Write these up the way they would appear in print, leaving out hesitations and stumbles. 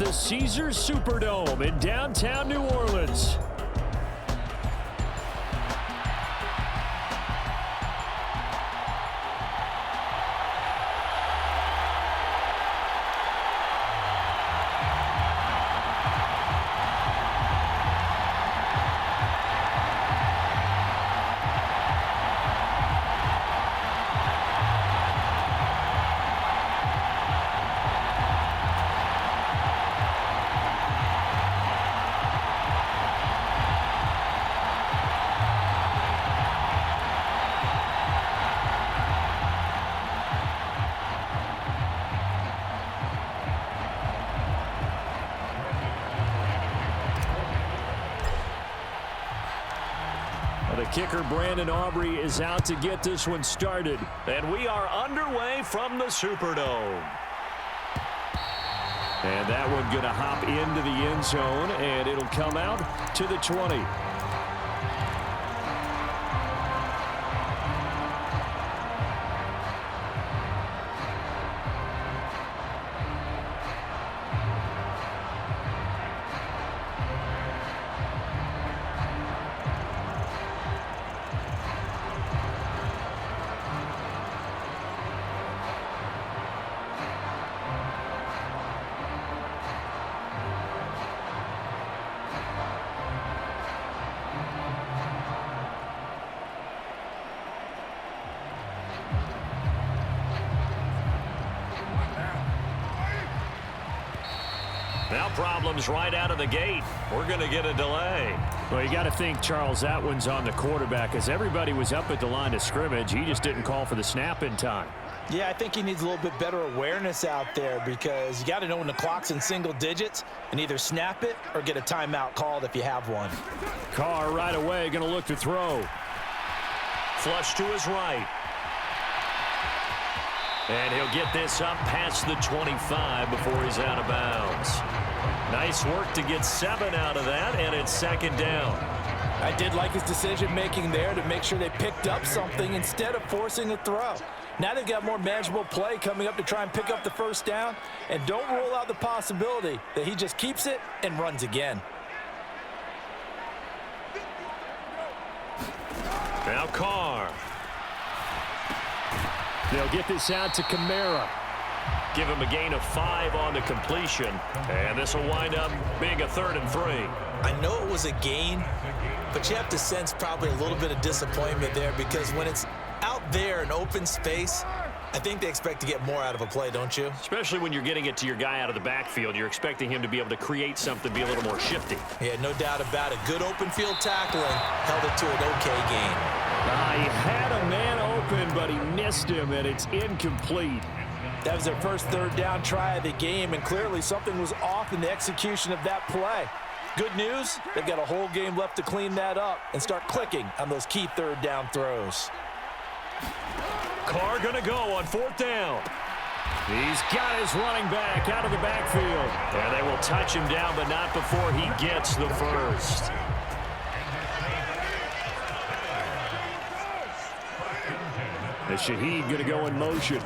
the Caesars Superdome in downtown New Orleans. The kicker, Brandon Aubrey, is out to get this one started. And we are underway from the Superdome. And that one going to hop into the end zone, and it'll come out to the 20. Now problems right out of the gate. We're going to get a delay. Well, you got to think, Charles, that one's on the quarterback, as everybody was up at the line of scrimmage. He just didn't call for the snap in time. Yeah, I think he needs a little bit better awareness out there, because you got to know when the clock's in single digits and either snap it or get a timeout called if you have one. Carr right away going to look to throw. Flush to his right. And he'll get this up past the 25 before he's out of bounds. Nice work to get 7 out of that, and it's second down. I did like his decision-making there to make sure they picked up something instead of forcing a throw. Now they've got more manageable play coming up to try and pick up the first down, and don't rule out the possibility that he just keeps it and runs again. Now Carr. They'll get this out to Kamara. Give him a gain of 5 on the completion. And this will wind up being a 3rd and 3. I know it was a gain, but you have to sense probably a little bit of disappointment there, because when it's out there in open space, I think they expect to get more out of a play, don't you? Especially when you're getting it to your guy out of the backfield. You're expecting him to be able to create something, be a little more shifty. Yeah, no doubt about it. Good open field tackling held it to an okay gain. He had a man open, but he missed him, and it's incomplete. That was their first 3rd down try of the game, and clearly something was off in the execution of that play. Good news, they've got a whole game left to clean that up and start clicking on those key 3rd down throws. Carr going to go on 4th down. He's got his running back out of the backfield. And they will touch him down, but not before he gets the first. The Shaheed going to go in motion.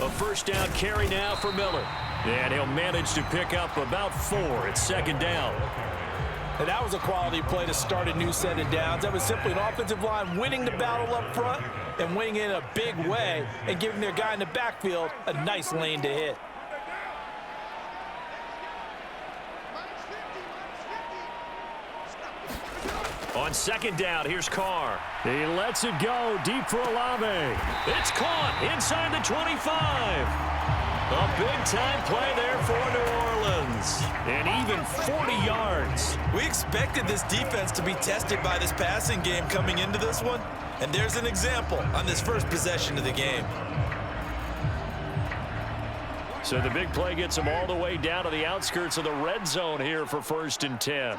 A first down carry now for Miller. And he'll manage to pick up about 4. It's second down. And that was a quality play to start a new set of downs. That was simply an offensive line winning the battle up front and winning in a big way and giving their guy in the backfield a nice lane to hit. On second down, here's Carr. He lets it go deep for Olave. It's caught inside the 25. A big-time play there for New Orleans. And even 40 yards. We expected this defense to be tested by this passing game coming into this one, and there's an example on this first possession of the game. So the big play gets him all the way down to the outskirts of the red zone here for 1st and 10.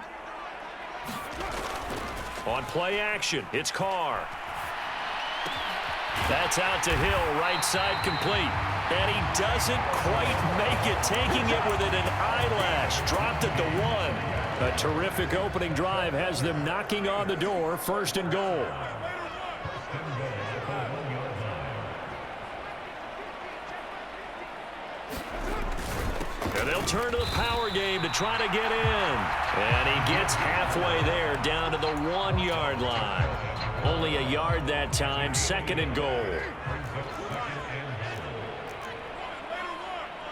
On play action, it's Carr. That's out to Hill, right side complete. And he doesn't quite make it, taking it within an eyelash. Dropped at the 1. A terrific opening drive has them knocking on the door, 1st and goal. And they'll turn to the power game to try to get in. And he gets halfway there, down to the 1-yard line. Only a yard that time, 2nd and goal.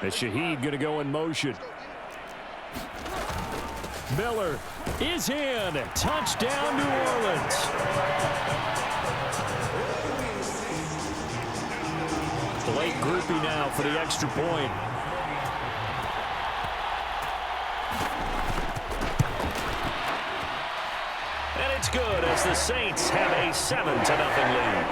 And Shaheed going to go in motion. Miller is in. Touchdown, New Orleans. Late groupie now for the extra point. And it's good as the Saints have a 7-0 lead.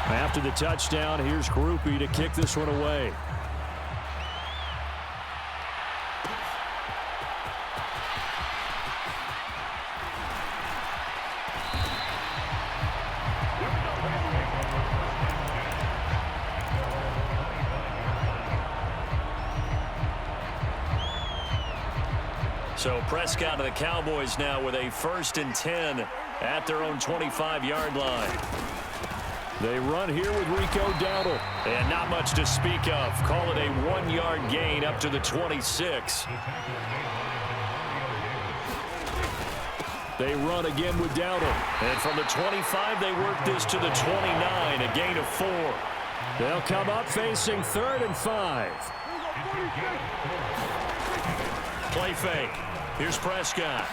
After the touchdown, here's Groupie to kick this one away. So Prescott of the Cowboys now with a 1st and 10 at their own 25-yard line. They run here with Rico Dowdle. And not much to speak of. Call it a 1-yard gain up to the 26. They run again with Dowdle. And from the 25, they work this to the 29, a gain of 4. They'll come up facing 3rd and 5. Play fake. Here's Prescott.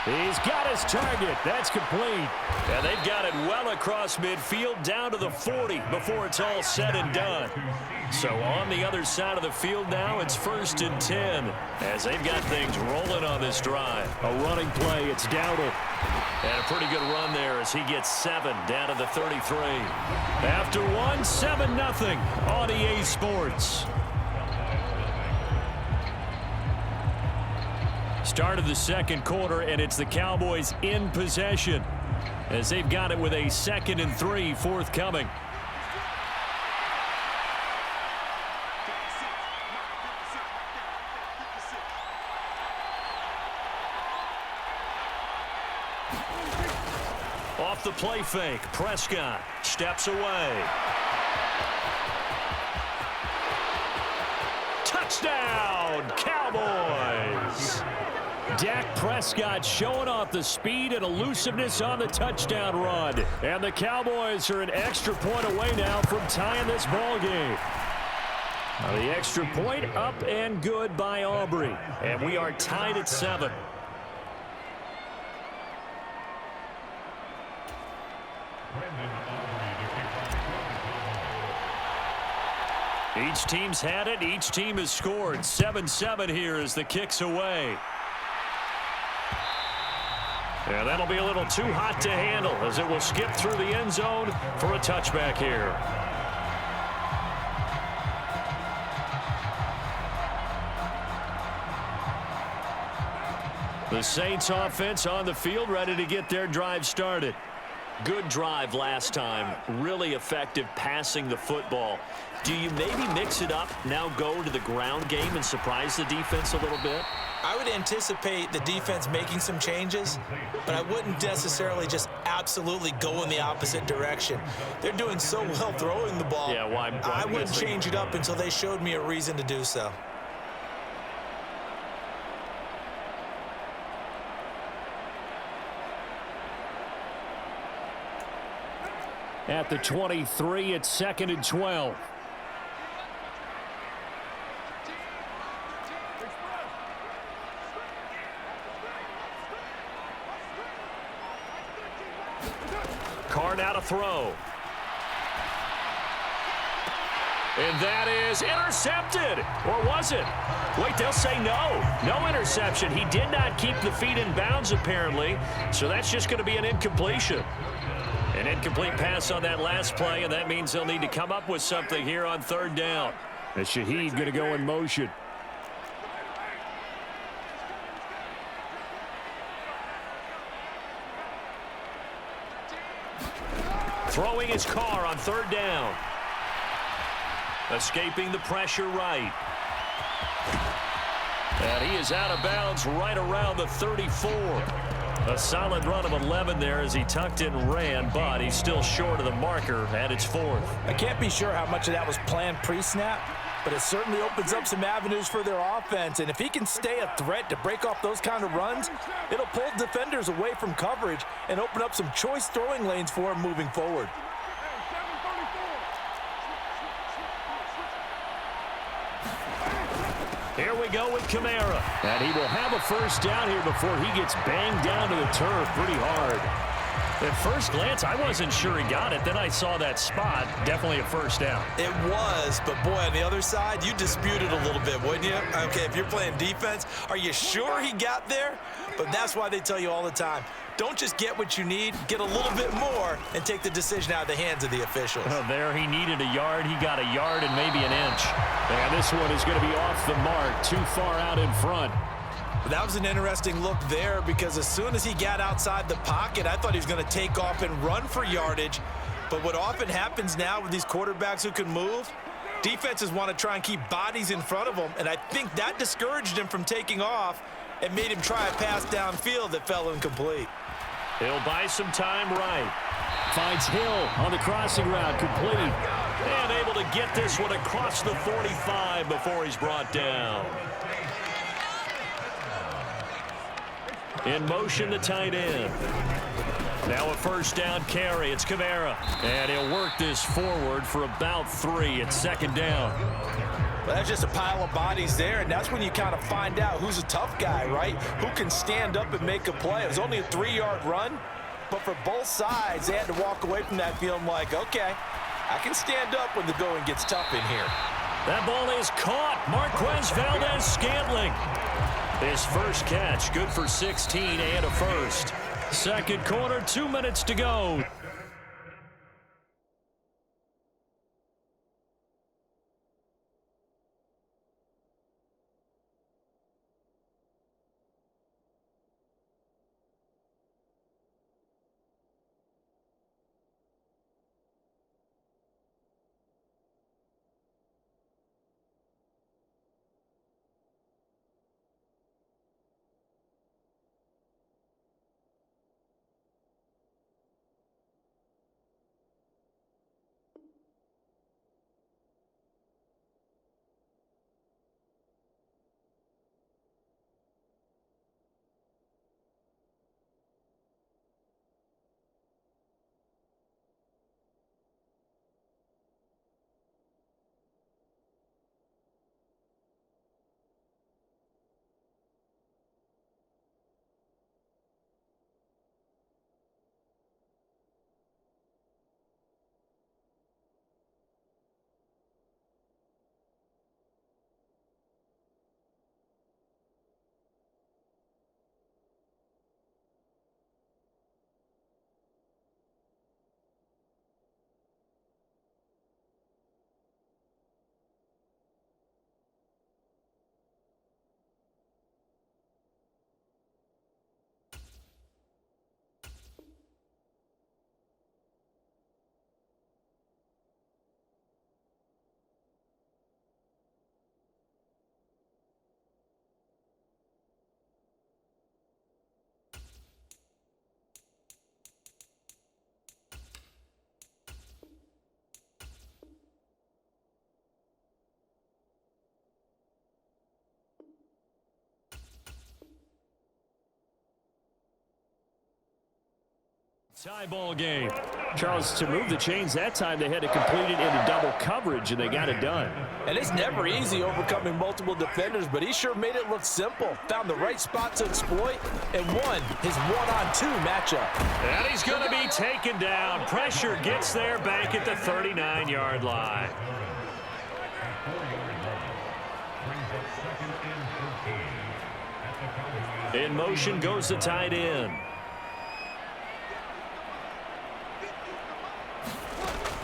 He's got his target. That's complete. And they've got it well across midfield down to the 40 before it's all said and done. So on the other side of the field now, it's 1st and 10 as they've got things rolling on this drive. A running play. It's Dowdle. And a pretty good run there as he gets 7 down to the 33. After 7-0 on EA Sports. Start of the 2nd quarter, and it's the Cowboys in possession as they've got it with a 2nd and 3 forthcoming. Off the play fake, Prescott steps away. Touchdown, Cowboys! Dak Prescott showing off the speed and elusiveness on the touchdown run. And the Cowboys are an extra point away now from tying this ball game. The extra point up and good by Aubrey. And we are tied at 7. Each team's had it. Each team has scored. 7-7 here as the kick's away. Yeah, that'll be a little too hot to handle as it will skip through the end zone for a touchback here. The Saints offense on the field ready to get their drive started. Good drive last time. Really effective passing the football. Do you maybe mix it up, now go to the ground game and surprise the defense a little bit? I would anticipate the defense making some changes, but I wouldn't necessarily just absolutely go in the opposite direction. They're doing so well throwing the ball. Yeah, why I wouldn't change it up until they showed me a reason to do so. At the 23, it's 2nd and 12. Carr now to throw. And that is intercepted. Or was it? Wait, they'll say no. No interception. He did not keep the feet in bounds, apparently. So that's just going to be an incompletion. An incomplete pass on that last play, and that means they'll need to come up with something here on 3rd down. And Shaheed going to go in motion. Throwing his Carr on 3rd down. Escaping the pressure right. And he is out of bounds right around the 34. A solid run of 11 there as he tucked in and ran, but he's still short of the marker at its 4th. I can't be sure how much of that was planned pre-snap, but it certainly opens up some avenues for their offense. And if he can stay a threat to break off those kind of runs, it'll pull defenders away from coverage and open up some choice throwing lanes for him moving forward. Here we go with Kamara. And he will have a first down here before he gets banged down to the turf pretty hard. At first glance, I wasn't sure he got it. Then I saw that spot. Definitely a first down. It was, but boy, on the other side, you disputed a little bit, wouldn't you? Okay, if you're playing defense, are you sure he got there? But that's why they tell you all the time, don't just get what you need, get a little bit more, and take the decision out of the hands of the officials. Well, there he needed a yard. He got a yard and maybe an inch. And this one is going to be off the mark, too far out in front. That was an interesting look there because as soon as he got outside the pocket, I thought he was going to take off and run for yardage. But what often happens now with these quarterbacks who can move, defenses want to try and keep bodies in front of them, and I think that discouraged him from taking off and made him try a pass downfield that fell incomplete. He'll buy some time right. Finds Hill on the crossing route, complete. And able to get this one across the 45 before he's brought down. In motion, the tight end. Now a first down carry. It's Kamara. And he'll work this forward for about 3 at second down. Well, that's just a pile of bodies there, and that's when you kind of find out who's a tough guy, right? Who can stand up and make a play. It was only a 3-yard run, but for both sides, they had to walk away from that feeling like, okay, I can stand up when the going gets tough in here. That ball is caught. Marquez Valdez-Scantling. His first catch, good for 16 and a first. Second quarter, 2 minutes to go. Tie ball game. Charles, to move the chains that time, they had to complete it into double coverage, and they got it done. And it's never easy overcoming multiple defenders, but he sure made it look simple. Found the right spot to exploit and won his 1-on-2 matchup. And he's going to be taken down. Pressure gets there back at the 39-yard line. In motion goes the tight end.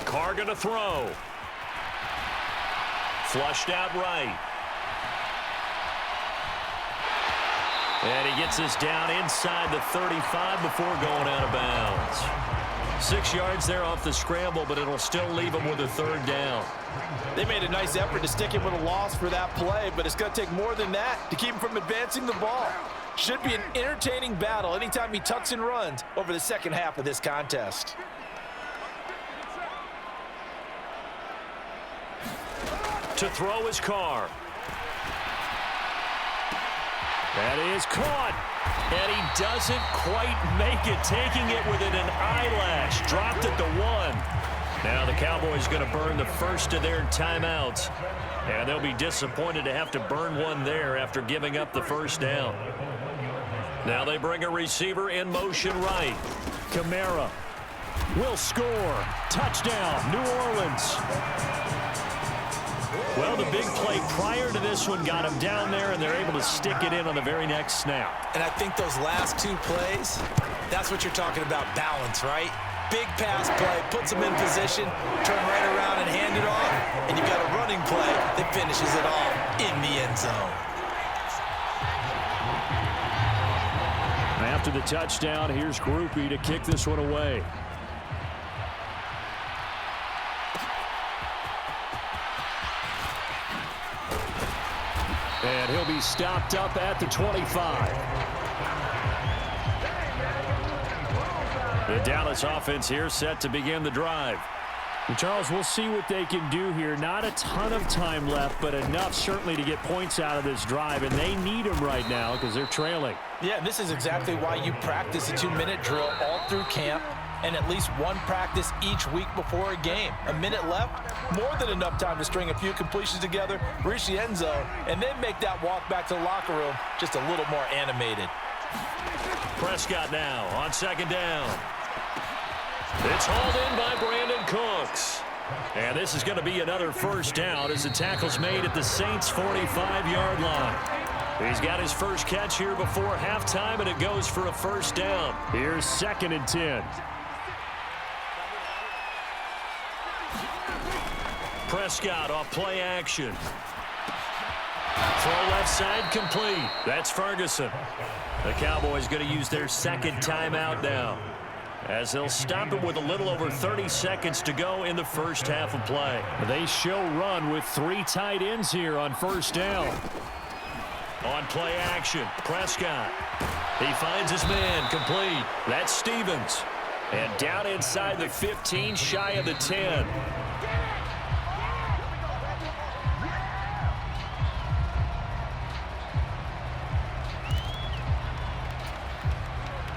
Carr going to throw. Flushed out right. And he gets this down inside the 35 before going out of bounds. 6 yards there off the scramble, but it'll still leave him with a third down. They made a nice effort to stick him with a loss for that play, but it's going to take more than that to keep him from advancing the ball. Should be an entertaining battle anytime he tucks and runs over the second half of this contest. To throw his car. That is caught. And he doesn't quite make it, taking it within an eyelash. Dropped it to 1. Now the Cowboys going to burn the first of their timeouts. And they'll be disappointed to have to burn one there after giving up the first down. Now they bring a receiver in motion right. Kamara will score. Touchdown, New Orleans. Well, the big play prior to this one got him down there, and they're able to stick it in on the very next snap. And I think those last 2 plays, that's what you're talking about, balance, right? Big pass play, puts them in position, turn right around and hand it off, and you've got a running play that finishes it off in the end zone. After the touchdown, here's Groupie to kick this one away. And he'll be stopped up at the 25. The Dallas offense here set to begin the drive. And Charles, we'll see what they can do here. Not a ton of time left, but enough certainly to get points out of this drive, and they need them right now because they're trailing. Yeah, this is exactly why you practice a 2-minute drill all through camp and at least one practice each week before a game. A minute left, more than enough time to string a few completions together, reach the end zone, and then make that walk back to the locker room just a little more animated. Prescott now on second down. It's hauled in by Brandon Cooks. And this is going to be another first down as the tackle's made at the Saints' 45-yard line. He's got his first catch here before halftime, and it goes for a first down. Here's 2nd and 10. Prescott off play action. Throw left side complete. That's Ferguson. The Cowboys going to use their second timeout now, as they'll stop it with a little over 30 seconds to go in the first half of play. They show run with 3 tight ends here on first down. On play action, Prescott. He finds his man complete. That's Stevens. And down inside the 15, shy of the 10.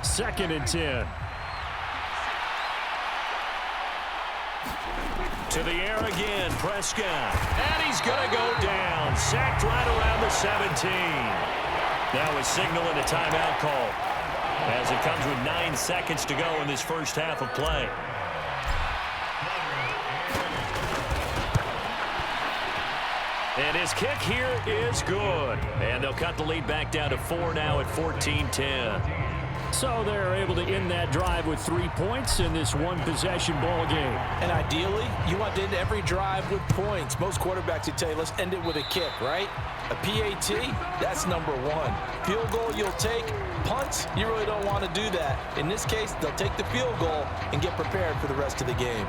Second and 10. To the air again, Prescott. And he's going to go down. Sacked right around the 17. Now we're signaling a timeout call, as it comes with 9 seconds to go in this first half of play. And his kick here is good. And they'll cut the lead back down to 4 now at 14-10. So they're able to end that drive with 3 points in this one-possession ball game. And ideally, you want to end every drive with points. Most quarterbacks would tell you, let's end it with a kick, right? A PAT, that's number 1. Field goal you'll take. Punts, you really don't want to do that. In this case, they'll take the field goal and get prepared for the rest of the game.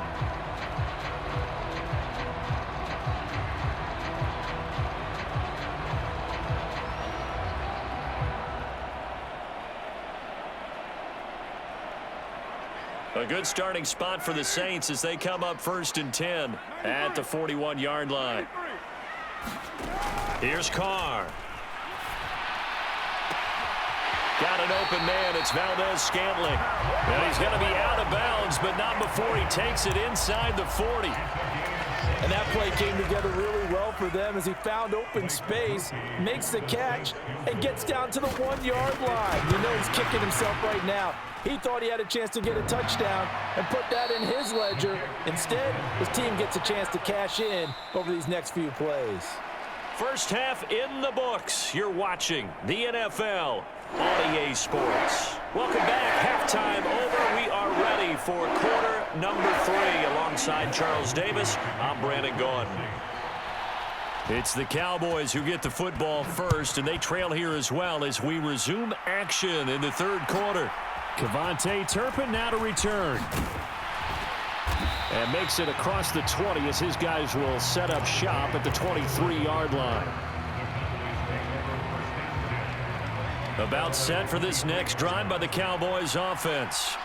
A good starting spot for the Saints as they come up 1st and 10 at the 41-yard line. Here's Carr. Got an open man. It's Valdez-Scantling. And he's going to be out of bounds, but not before he takes it inside the 40. And that play came together really well for them as he found open space, makes the catch, and gets down to the 1-yard line. You know he's kicking himself right now. He thought he had a chance to get a touchdown and put that in his ledger. Instead, his team gets a chance to cash in over these next few plays. First half in the books. You're watching the NFL on EA Sports. Welcome back. Halftime over. We are ready for quarter number 3 alongside Charles Davis. I'm Brandon Gordon. It's the Cowboys who get the football first, and they trail here as well as we resume action in the 3rd quarter. Kevontae Turpin now to return. And makes it across the 20 as his guys will set up shop at the 23-yard line. About set for this next drive by the Cowboys offense.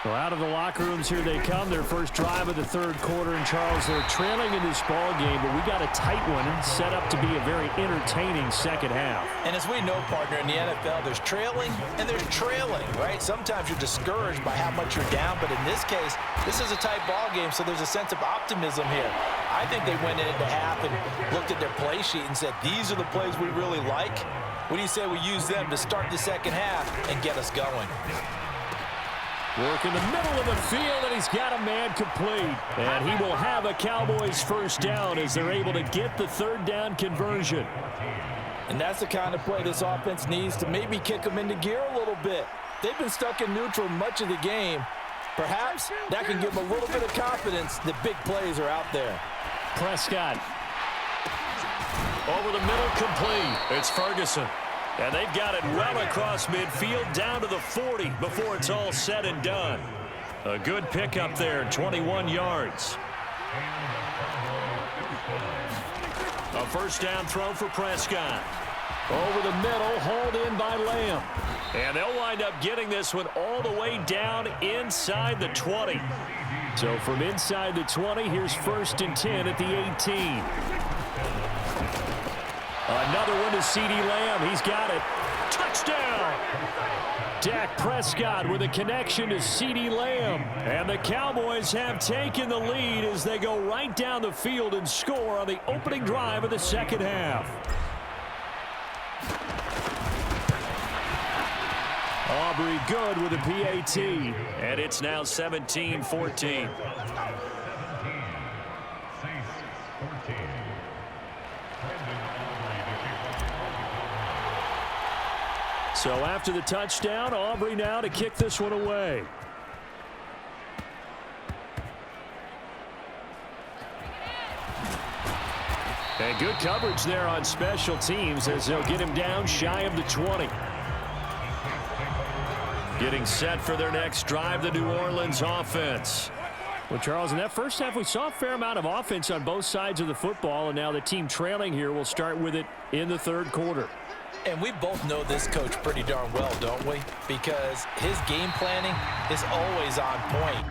Well, out of the locker rooms here they come. Their first drive of the third quarter. And, Charles, they're trailing in this ball game, but we got a tight one set up to be a very entertaining second half. And as we know, partner, in the NFL, there's trailing and there's trailing, right? Sometimes you're discouraged by how much you're down, but in this case, this is a tight ball game, so there's a sense of optimism here. I think they went into half and looked at their play sheet and said, these are the plays we really like. What do you say we use them to start the second half and get us going? Work in the middle of the field, and he's got a man complete. And he will have a Cowboys first down as they're able to get the third down conversion. And that's the kind of play this offense needs to maybe kick them into gear a little bit. They've been stuck in neutral much of the game. Perhaps that can give them a little bit of confidence that big plays are out there. Prescott. Over the middle, complete. It's Ferguson. And they've got it well across midfield down to the 40 before it's all said and done. A good pickup there, 21 yards. A first down throw for Prescott. Over the middle, hauled in by Lamb. And they'll wind up getting this one all the way down inside the 20. So from inside the 20, here's 1st and 10 at the 18. Another one to C.D. Lamb. He's got it. Touchdown! Dak Prescott with a connection to C.D. Lamb. And the Cowboys have taken the lead as they go right down the field and score on the opening drive of the second half. Aubrey good with a PAT. And it's now 17-14. So after the touchdown, Aubrey now to kick this one away. And good coverage there on special teams as they'll get him down shy of the 20. Getting set for their next drive, the New Orleans offense. Well, Charles, in that first half, we saw a fair amount of offense on both sides of the football, and now the team trailing here will start with it in the third quarter. And we both know this coach pretty darn well, don't we? Because his game planning is always on point.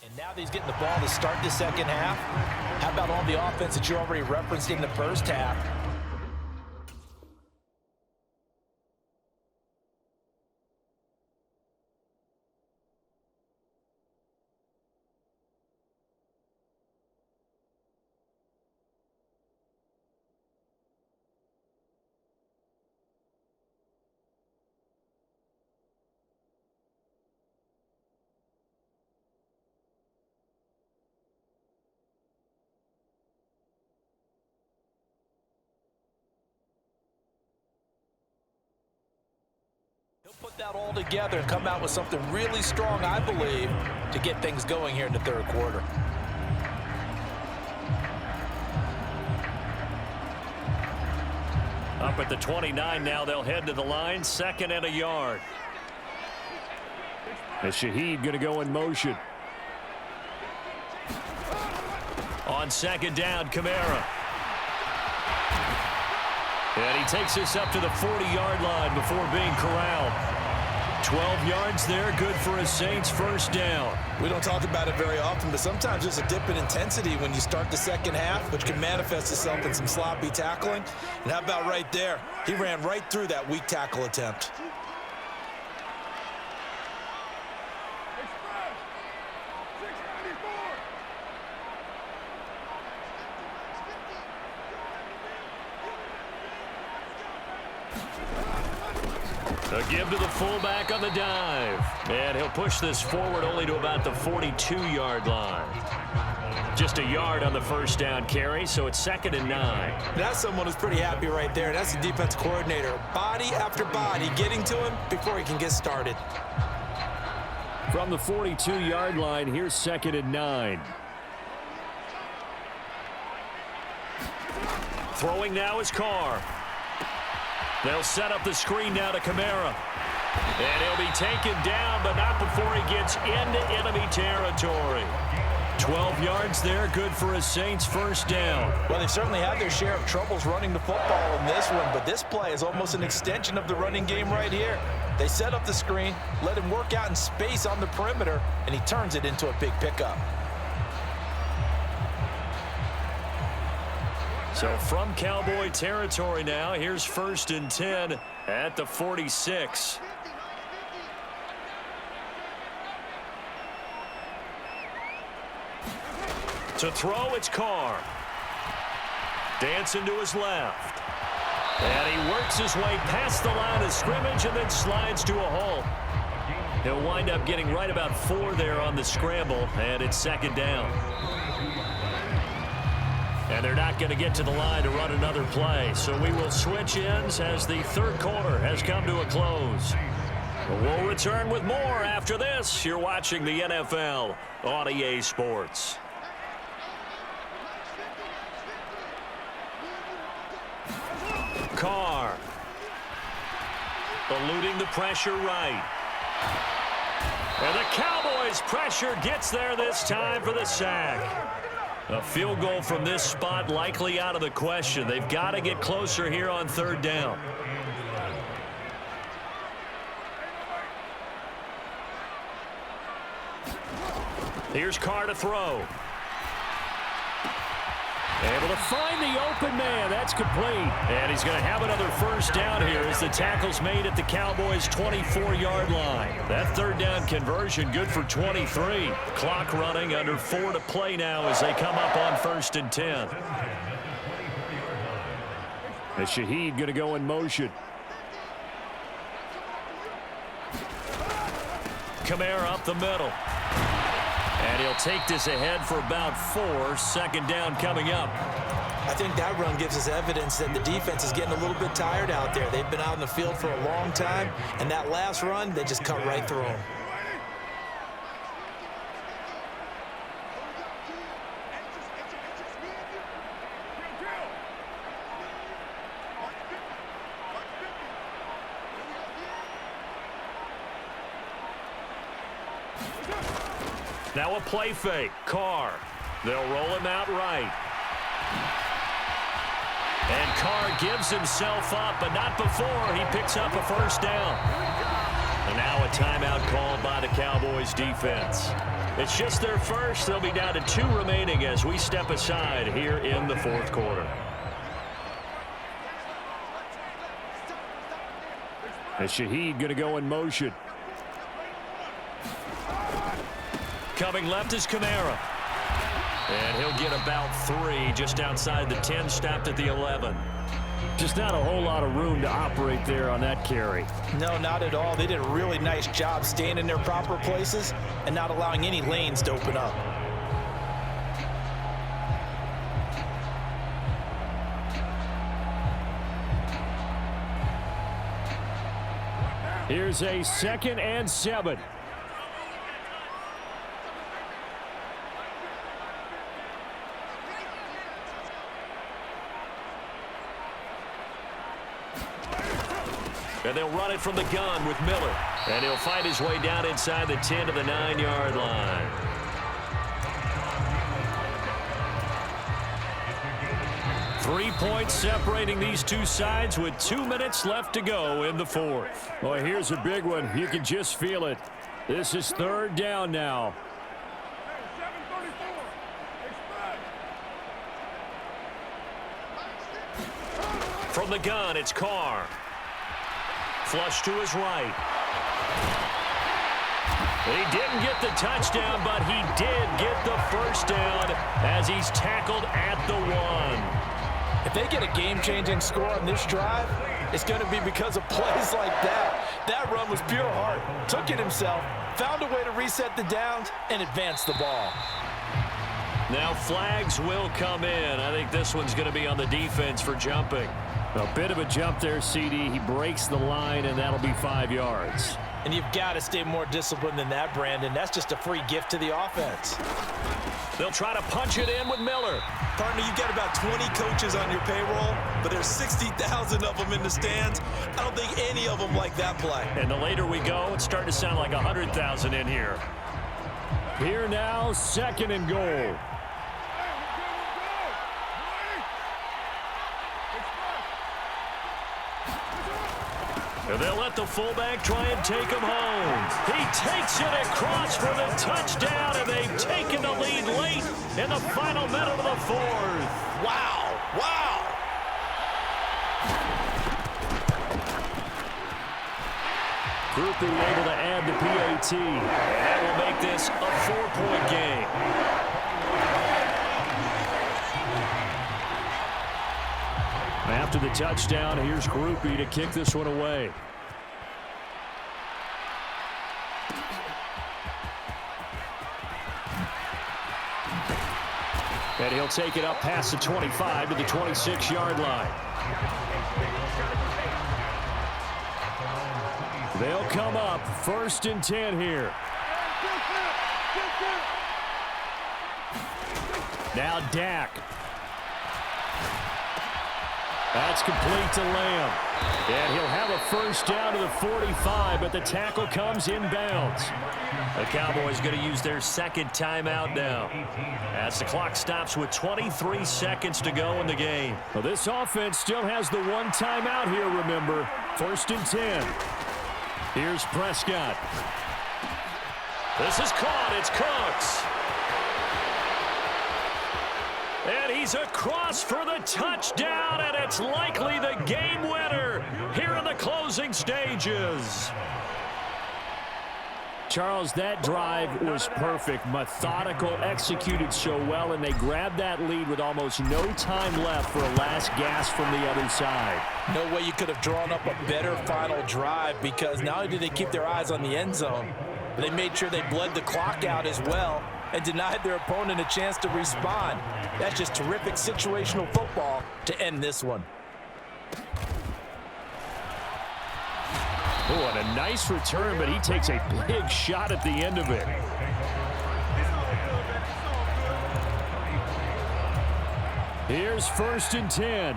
And now that he's getting the ball to start the second half, how about all the offense that you already referenced in the first half? that all together and come out with something really strong, I believe, to get things going here in the third quarter. Up at the 29 now, they'll head to the line, 2nd and a yard. As Shaheed going to go in motion. On 2nd down, Kamara. And he takes this up to the 40-yard line before being corralled. 12 yards there, good for a Saints first down. We don't talk about it very often, but sometimes there's a dip in intensity when you start the second half, which can manifest itself in some sloppy tackling. And how about right there? He ran right through that weak tackle attempt. A give to the fullback on the dive. And he'll push this forward only to about the 42-yard line. Just a yard on the first down carry, so it's 2nd and 9. That's someone who's pretty happy right there. That's the defense coordinator. Body after body getting to him before he can get started. From the 42-yard line, here's 2nd and 9. Throwing now is Carr. They'll set up the screen now to Kamara. And he'll be taken down, but not before he gets into enemy territory. 12 yards there, good for a Saints first down. Well, they've certainly had their share of troubles running the football in this one, but this play is almost an extension of the running game right here. They set up the screen, let him work out in space on the perimeter, and he turns it into a big pickup. So from Cowboy territory now, here's 1st and 10 at the 46. To throw, it's Carr. Dancing to his left. And he works his way past the line of scrimmage and then slides to a halt. He'll wind up getting right about 4 there on the scramble, and it's 2nd down. And they're not going to get to the line to run another play. So we will switch ends as the third quarter has come to a close. We'll return with more after this. You're watching the NFL on EA Sports. Carr. Eluding the pressure right. And the Cowboys' pressure gets there this time for the sack. A field goal from this spot likely out of the question. They've got to get closer here on 3rd down. Here's Carr to throw. Able to find the open man. That's complete. And he's going to have another first down here as the tackle's made at the Cowboys' 24-yard line. That 3rd down conversion good for 23. Clock running under 4 to play now as they come up on 1st and 10. As Shaheed going to go in motion. Kamara up the middle. And he'll take this ahead for about 4. 2nd down coming up. I think that run gives us evidence that the defense is getting a little bit tired out there. They've been out in the field for a long time, and that last run, they just cut right through them. Now a play fake. Carr. They'll roll him out right. And Carr gives himself up, but not before he picks up a first down. And now a timeout called by the Cowboys defense. It's just their first. They'll be down to 2 remaining as we step aside here in the 4th quarter. As Shaheed going to go in motion. Coming left is Kamara. And he'll get about 3 just outside the 10, stopped at the 11. Just not a whole lot of room to operate there on that carry. No, not at all. They did a really nice job staying in their proper places and not allowing any lanes to open up. Here's a 2nd and 7. And they'll run it from the gun with Miller. And he'll fight his way down inside the 10 to the 9-yard line. Three points separating these two sides with 2 minutes left to go in the 4th. Well, here's a big one. You can just feel it. This is 3rd down now. From the gun, it's Carr. Flush to his right. He didn't get the touchdown, but he did get the first down as he's tackled at the 1. If they get a game-changing score on this drive, it's going to be because of plays like that. That run was pure heart. Took it himself, found a way to reset the downs, and advance the ball. Now flags will come in. I think this one's going to be on the defense for jumping. A bit of a jump there, CD. He breaks the line, and that'll be 5 yards. And you've got to stay more disciplined than that, Brandon. That's just a free gift to the offense. They'll try to punch it in with Miller. Partner, you've got about 20 coaches on your payroll, but there's 60,000 of them in the stands. I don't think any of them like that play. And the later we go, it's starting to sound like 100,000 in here. Here now, 2nd and goal. And they'll let the fullback try and take him home. He takes it across for the touchdown, and they've taken the lead late in the final minute of the 4th. Wow, wow. Groupie able to add the PAT. And that will make this a 4-point game. After the touchdown, here's Groupie to kick this one away. And he'll take it up past the 25 to the 26-yard line. They'll come up 1st and 10 here. Now Dak. That's complete to Lamb. And he'll have a first down to the 45, but the tackle comes inbounds. The Cowboys going to use their 2nd timeout now, as the clock stops with 23 seconds to go in the game. Well, this offense still has the 1 timeout here, remember. 1st and 10. Here's Prescott. This is caught. It's Cooks. And he's across for the touchdown, and it's likely the game winner here in the closing stages. Charles, that drive was perfect. Methodical, executed so well, and they grabbed that lead with almost no time left for a last gasp from the other side. No way you could have drawn up a better final drive, because not only did they keep their eyes on the end zone, but they made sure they bled the clock out as well and denied their opponent a chance to respond. That's just terrific situational football to end this one. Oh, and a nice return, but he takes a big shot at the end of it. Here's 1st and 10.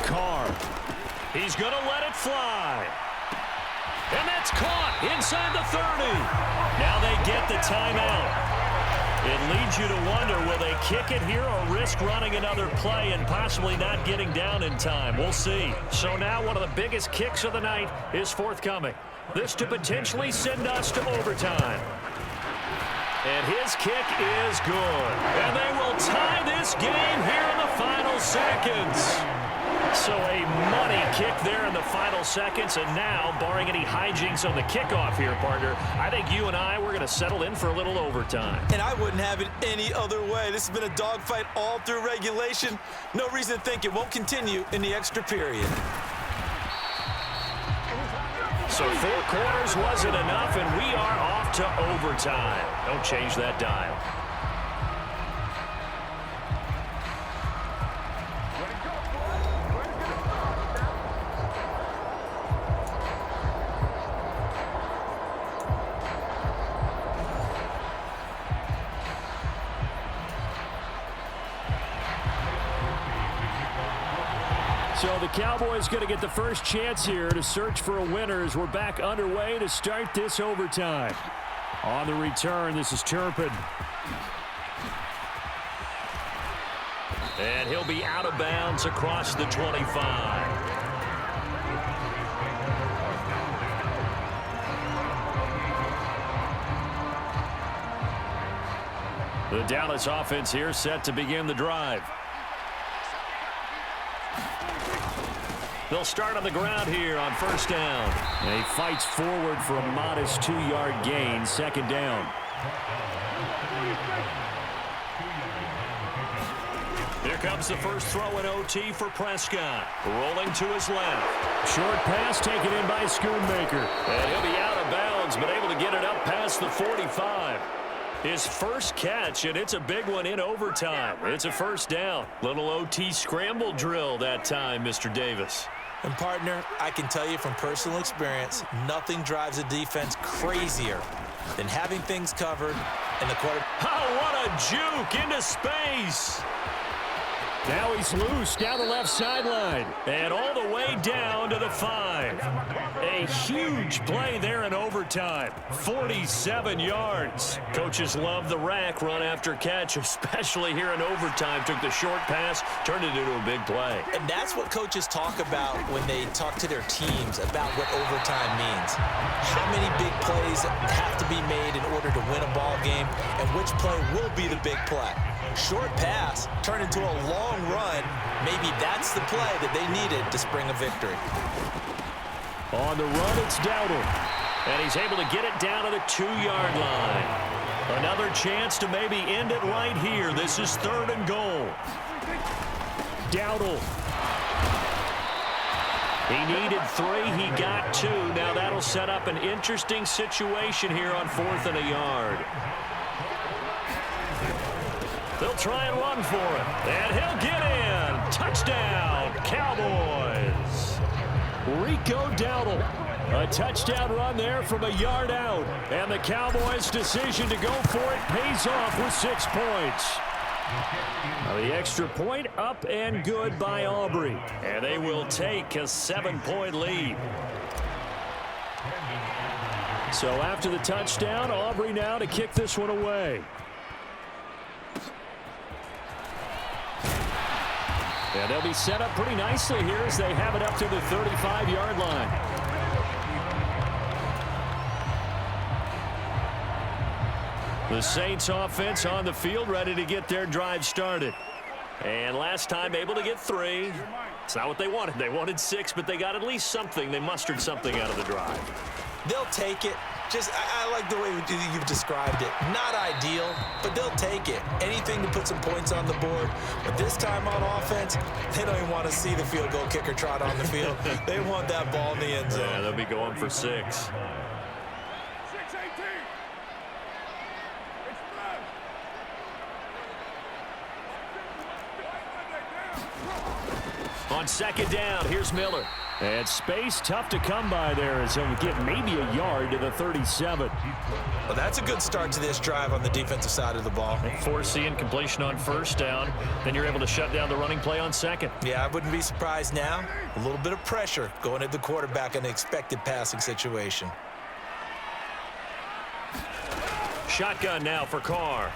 Carr. He's going to let it fly. And that's caught inside the 30. Now they get the timeout. It leads you to wonder, will they kick it here or risk running another play and possibly not getting down in time? We'll see. So now one of the biggest kicks of the night is forthcoming. This to potentially send us to overtime. And his kick is good. And they will tie this game here in the final seconds. So a money kick there in the final seconds, and now, barring any hijinks on the kickoff here, partner, I think you and I, we're going to settle in for a little overtime. And I wouldn't have it any other way. This has been a dogfight all through regulation. No reason to think it won't continue in the extra period. So 4 quarters wasn't enough, and we are off to overtime. Don't change that dial. So the Cowboys going to get the first chance here to search for a winner as we're back underway to start this overtime. On the return, this is Turpin. And he'll be out of bounds across the 25. The Dallas offense here set to begin the drive. They'll start on the ground here on first down. And he fights forward for a modest 2-yard gain, second down. Here comes the first throw in OT for Prescott. Rolling to his left. Short pass taken in by Schoonmaker. And he'll be out of bounds, but able to get it up past the 45. His first catch, and it's a big one in overtime. It's a first down. Little OT scramble drill that time, Mr. Davis. And, partner, I can tell you from personal experience, nothing drives a defense crazier than having things covered and the quarterback. Oh, what a juke into space. Now he's loose down the left sideline. And all the way down to the 5. A huge play there in overtime. 47 yards. Coaches love the rack run after catch, especially here in overtime. Took the short pass, turned it into a big play. And that's what coaches talk about when they talk to their teams about what overtime means. How many big plays have to be made in order to win a ball game, and which play will be the big play. Short pass turned into a long run. Maybe that's the play that they needed to spring a victory. On the run, it's Dowdle. And he's able to get it down to the 2-yard line. Another chance to maybe end it right here. This is 3rd and goal. Dowdle. He needed 3. He got 2. Now that'll set up an interesting situation here on 4th and a yard. They'll try and run for it. And he'll get in. Touchdown, Cowboys. Rico Dowdle. A touchdown run there from a yard out. And the Cowboys' decision to go for it pays off with 6 points. Now the extra point up and good by Aubrey. And they will take a 7-point lead. So after the touchdown, Aubrey now to kick this one away. And they'll be set up pretty nicely here as they have it up to the 35-yard line. The Saints offense on the field ready to get their drive started. And last time able to get 3. It's not what they wanted. They wanted 6, but they got at least something. They mustered something out of the drive. They'll take it. I like the way you've described it. Not ideal, but they'll take it. Anything to put some points on the board. But this time on offense, they don't even want to see the field goal kicker trot on the field. They want that ball in the end zone. Yeah, they'll be going for 6. On second down, here's Miller. And space tough to come by there as he'll get maybe a yard to the 37. Well, that's a good start to this drive on the defensive side of the ball. Force the incompletion on first down. Then you're able to shut down the running play on second. Yeah, I wouldn't be surprised now. A little bit of pressure going at the quarterback in an expected passing situation. Shotgun now for Carr.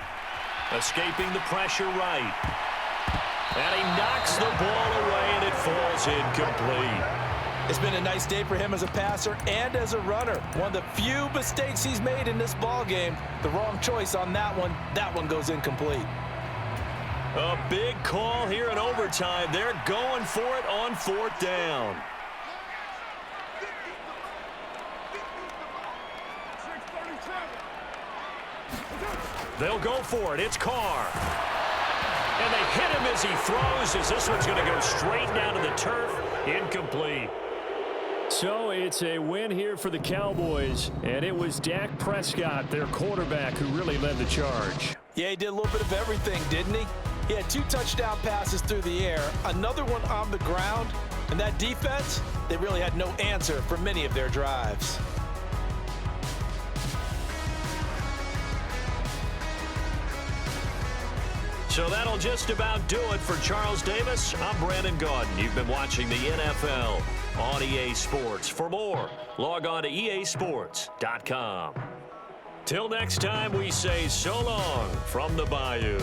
Escaping the pressure right. And he knocks the ball away, and it falls incomplete. It's been a nice day for him as a passer and as a runner. One of the few mistakes he's made in this ball game. The wrong choice on that one. That one goes incomplete. A big call here in overtime. They're going for it on 4th down. They'll go for it. It's Carr. And they hit him as he throws, as this one's going to go straight down to the turf. Incomplete. So it's a win here for the Cowboys, and it was Dak Prescott, their quarterback, who really led the charge. Yeah, he did a little bit of everything, didn't he? He had 2 touchdown passes through the air, another one on the ground, and that defense, they really had no answer for many of their drives. So that'll just about do it for Charles Davis. I'm Brandon Gaudin. You've been watching the NFL on EA Sports. For more, log on to easports.com. Till next time, we say so long from the Bayou.